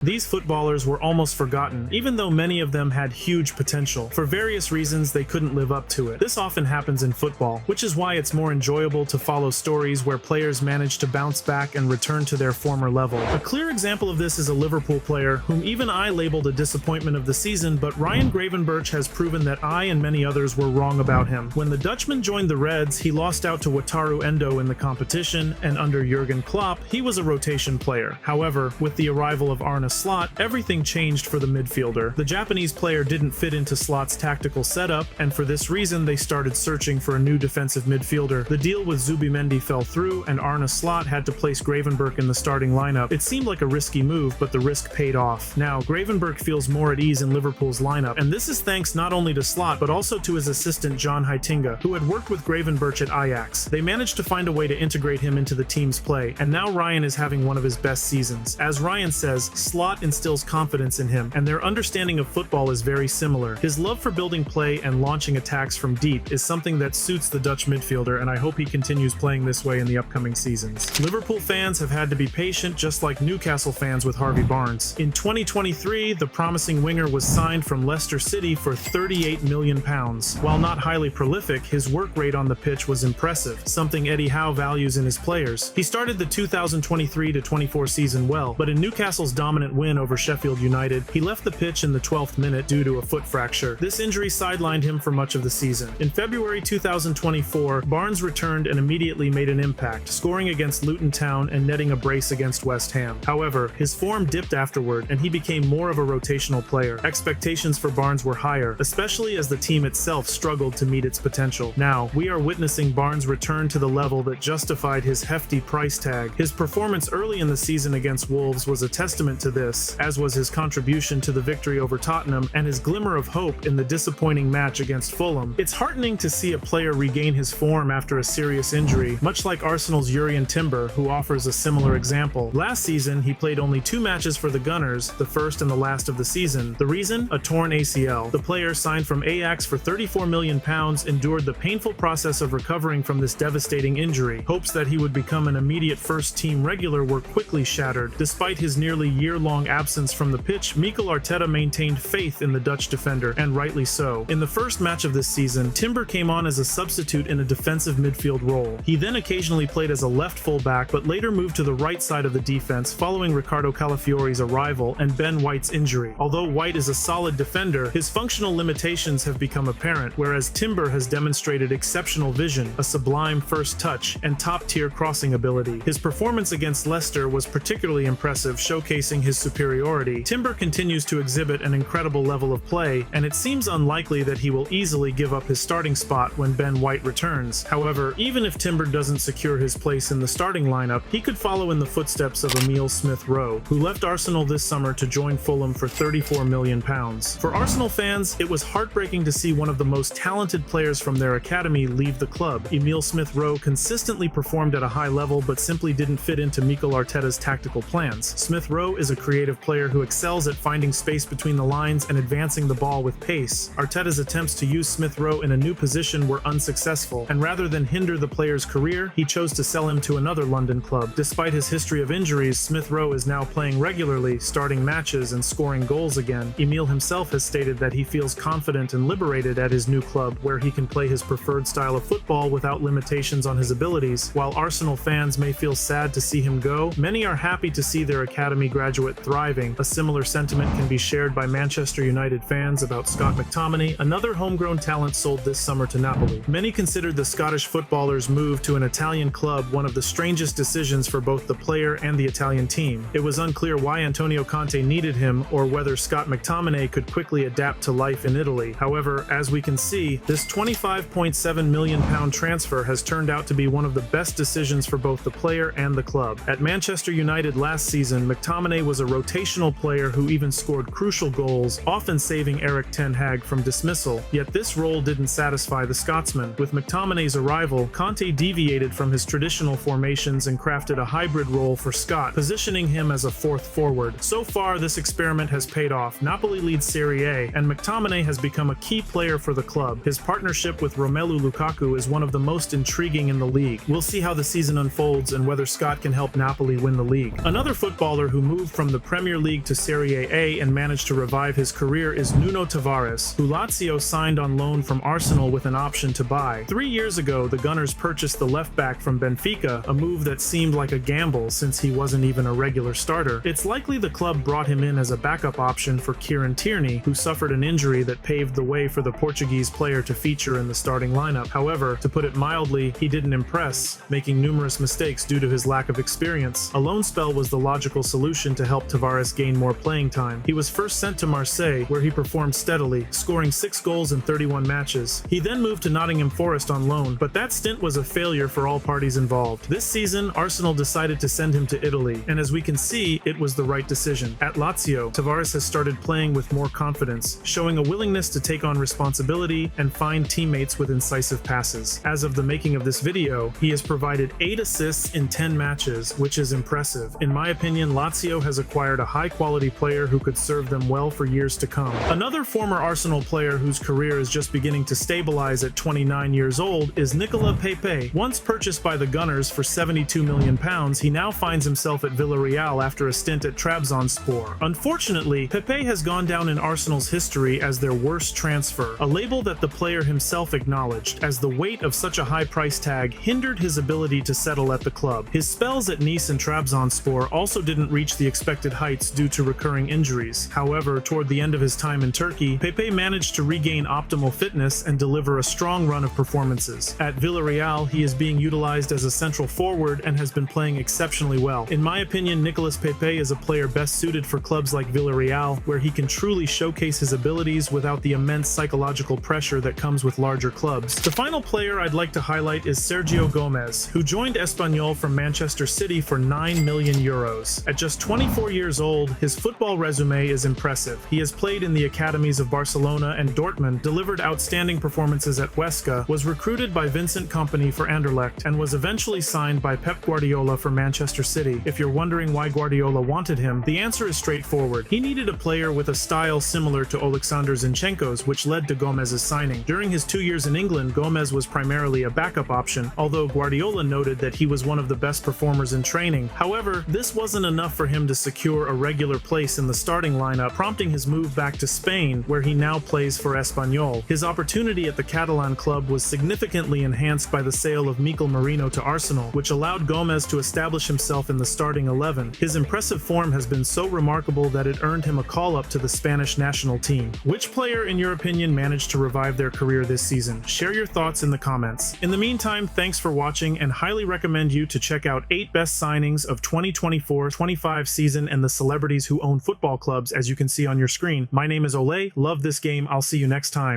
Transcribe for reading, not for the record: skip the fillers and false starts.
These footballers were almost forgotten, even though many of them had huge potential. For various reasons, they couldn't live up to it. This often happens in football, which is why it's more enjoyable to follow stories where players manage to bounce back and return to their former level. A clear example of this is a Liverpool player, whom even I labeled a disappointment of the season, but Ryan Gravenberch has proven that I and many others were wrong about him. When the Dutchman joined the Reds, he lost out to Wataru Endo in the competition, and under Jurgen Klopp, he was a rotation player. However, with the arrival of Arne Slot, everything changed for the midfielder. The Japanese player didn't fit into Slot's tactical setup, and for this reason they started searching for a new defensive midfielder. The deal with Zubimendi fell through, and Arne Slot had to place Gravenberch in the starting lineup. It seemed like a risky move, but the risk paid off. Now, Gravenberch feels more at ease in Liverpool's lineup, and this is thanks not only to Slot, but also to his assistant John Heitinga, who had worked with Gravenberch at Ajax. They managed to find a way to integrate him into the team's play, and now Ryan is having one of his best seasons. As Ryan says, Slot instills confidence in him, and their understanding of football is very similar. His love for building play and launching attacks from deep is something that suits the Dutch midfielder, and I hope he continues playing this way in the upcoming seasons. Liverpool fans have had to be patient, just like Newcastle fans with Harvey Barnes. In 2023, the promising winger was signed from Leicester City for £38 million. While not highly prolific, his work rate on the pitch was impressive, something Eddie Howe values in his players. He started the 2023-24 season well, but in Newcastle's dominant win over Sheffield United, he left the pitch in the 12th minute due to a foot fracture. This injury sidelined him for much of the season. In February 2024, Barnes returned and immediately made an impact, scoring against Luton Town and netting a brace against West Ham. However, his form dipped afterward, and he became more of a rotational player. Expectations for Barnes were higher, especially as the team itself struggled to meet its potential. Now, we are witnessing Barnes return to the level that justified his hefty price tag. His performance early in the season against Wolves was a testament to this, as was his contribution to the victory over Tottenham and his glimmer of hope in the disappointing match against Fulham. It's heartening to see a player regain his form after a serious injury, much like Arsenal's Jurrien Timber, who offers a similar example. Last season, he played only 2 matches for the Gunners, the first and the last of the season. The reason? A torn ACL. The player, signed from Ajax for £34 million, endured the painful process of recovering from this devastating injury. Hopes that he would become an immediate first-team regular were quickly shattered. Despite his nearly year-long absence from the pitch, Mikel Arteta maintained faith in the Dutch defender, and rightly so. In the first match of this season, Timber came on as a substitute in a defensive midfield role. He then occasionally played as a left fullback, but later moved to the right side of the defense following Ricardo Calafiore's arrival and Ben White's injury. Although White is a solid defender, his functional limitations have become apparent, whereas Timber has demonstrated exceptional vision, a sublime first touch, and top-tier crossing ability. His performance against Leicester was particularly impressive, showcasing his superiority. Timber continues to exhibit an incredible level of play, and it seems unlikely that he will easily give up his starting spot when Ben White returns. However, even if Timber doesn't secure his place in the starting lineup, he could follow in the footsteps of Emile Smith Rowe, who left Arsenal this summer to join Fulham for £34 million. For Arsenal fans, it was heartbreaking to see one of the most talented players from their academy leave the club. Emile Smith Rowe consistently performed at a high level but simply didn't fit into Mikel Arteta's tactical plans. Smith Rowe is a creative player who excels at finding space between the lines and advancing the ball with pace. Arteta's attempts to use Smith Rowe in a new position were unsuccessful, and rather than hinder the player's career, he chose to sell him to another London club. Despite his history of injuries, Smith Rowe is now playing regularly, starting matches and scoring goals again. Emile himself has stated that he feels confident and liberated at his new club, where he can play his preferred style of football without limitations on his abilities. While Arsenal fans may feel sad to see him go, many are happy to see their academy graduate thriving. A similar sentiment can be shared by Manchester United fans about Scott McTominay, another homegrown talent sold this summer to Napoli. Many considered the Scottish footballer's move to an Italian club one of the strangest decisions for both the player and the Italian team. It was unclear why Antonio Conte needed him, or whether Scott McTominay could quickly adapt to life in Italy. However, as we can see, this £25.7 million transfer has turned out to be one of the best decisions for both the player and the club. At Manchester United last season, McTominay was a rotational player who even scored crucial goals, often saving Erik ten Hag from dismissal. Yet this role didn't satisfy the Scotsman. With McTominay's arrival, Conte deviated from his traditional formations and crafted a hybrid role for Scott, positioning him as a fourth forward. So far, this experiment has paid off. Napoli leads Serie A, and McTominay has become a key player for the club. His partnership with Romelu Lukaku is one of the most intriguing in the league. We'll see how the season unfolds and whether Scott can help Napoli win the league. Another footballer who moved from from the Premier League to Serie A and managed to revive his career is Nuno Tavares, who Lazio signed on loan from Arsenal with an option to buy. 3 years ago, the Gunners purchased the left-back from Benfica, a move that seemed like a gamble since he wasn't even a regular starter. It's likely the club brought him in as a backup option for Kieran Tierney, who suffered an injury that paved the way for the Portuguese player to feature in the starting lineup. However, to put it mildly, he didn't impress, making numerous mistakes due to his lack of experience. A loan spell was the logical solution to help Tavares gain more playing time. He was first sent to Marseille, where he performed steadily, scoring 6 goals in 31 matches. He then moved to Nottingham Forest on loan, but that stint was a failure for all parties involved. This season, Arsenal decided to send him to Italy, and as we can see, it was the right decision. At Lazio, Tavares has started playing with more confidence, showing a willingness to take on responsibility and find teammates with incisive passes. As of the making of this video, he has provided 8 assists in 10 matches, which is impressive. In my opinion, Lazio has acquired a high-quality player who could serve them well for years to come. Another former Arsenal player whose career is just beginning to stabilize at 29 years old is Nicolas Pepe. Once purchased by the Gunners for £72 million, he now finds himself at Villarreal after a stint at Trabzonspor. Unfortunately, Pepe has gone down in Arsenal's history as their worst transfer, a label that the player himself acknowledged, as the weight of such a high price tag hindered his ability to settle at the club. His spells at Nice and Trabzonspor also didn't reach the expected heights due to recurring injuries. However, toward the end of his time in Turkey, Pepe managed to regain optimal fitness and deliver a strong run of performances. At Villarreal, he is being utilized as a central forward and has been playing exceptionally well. In my opinion, Nicolas Pepe is a player best suited for clubs like Villarreal, where he can truly showcase his abilities without the immense psychological pressure that comes with larger clubs. The final player I'd like to highlight is Sergio Gómez, who joined Espanyol from Manchester City for €9 million. At just 24 years old, his football resume is impressive. He has played in the academies of Barcelona and Dortmund, delivered outstanding performances at Huesca, was recruited by Vincent Kompany for Anderlecht, and was eventually signed by Pep Guardiola for Manchester City. If you're wondering why Guardiola wanted him, the answer is straightforward. He needed a player with a style similar to Oleksandr Zinchenko's, which led to Gómez's signing. During his 2 years in England, Gómez was primarily a backup option, although Guardiola noted that he was one of the best performers in training. However, this wasn't enough for him to secure a regular place in the starting lineup, prompting his move back to Spain, where he now plays for Espanyol. His opportunity at the Catalan club was significantly enhanced by the sale of Mikel Merino to Arsenal, which allowed Gómez to establish himself in the starting 11. His impressive form has been so remarkable that it earned him a call-up to the Spanish national team. Which player, in your opinion, managed to revive their career this season? Share your thoughts in the comments. In the meantime, thanks for watching, and highly recommend you to check out 8 best signings of 2024-25 season and the celebrities who own football clubs, as you can see on your screen. My name is Ole, love this game, I'll see you next time.